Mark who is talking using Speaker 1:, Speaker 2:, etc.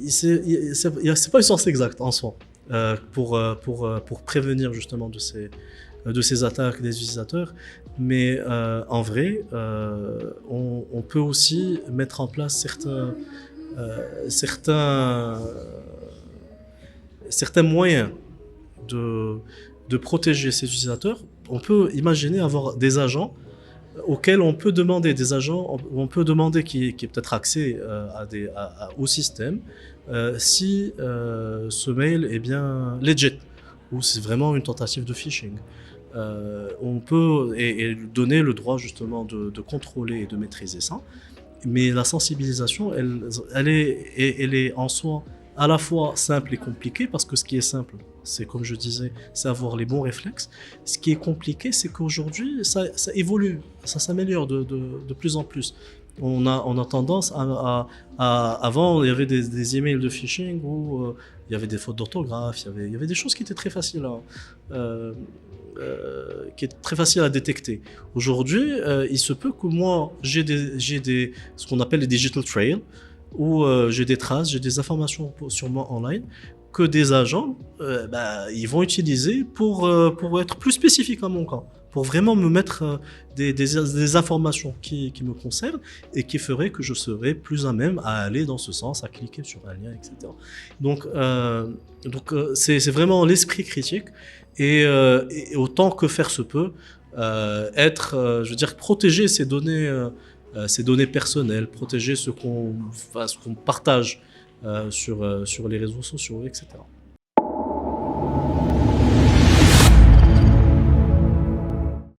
Speaker 1: c'est pas une science exacte en soi pour prévenir justement de ces attaques des utilisateurs. Mais en vrai, on peut aussi mettre en place certains, certains moyens de, de protéger ces utilisateurs. On peut imaginer avoir des agents auxquels on peut demander des agents, on peut demander qui est peut-être accès au système si ce mail est bien legit ou c'est vraiment une tentative de phishing. On peut et donner le droit justement de contrôler et de maîtriser ça. Mais la sensibilisation, elle est en soi à la fois simple et compliquée, parce que ce qui est simple, c'est comme je disais, c'est avoir les bons réflexes. Ce qui est compliqué, c'est qu'aujourd'hui, ça évolue, ça s'améliore de plus en plus. On a tendance avant, il y avait des emails de phishing où il y avait des fautes d'orthographe, il y avait des choses qui étaient très faciles qui est très facile à détecter. Aujourd'hui, il se peut que moi, ce qu'on appelle les digital trails, où j'ai des traces, j'ai des informations sur moi online, que des agents, ils vont utiliser pour être plus spécifiques à mon cas, pour vraiment me mettre des informations qui me concernent et qui feraient que je serais plus à même à aller dans ce sens, à cliquer sur un lien, etc. C'est vraiment l'esprit critique et autant que faire se peut, je veux dire, protéger ces données personnelles, protéger ce qu'on partage sur les réseaux sociaux, etc.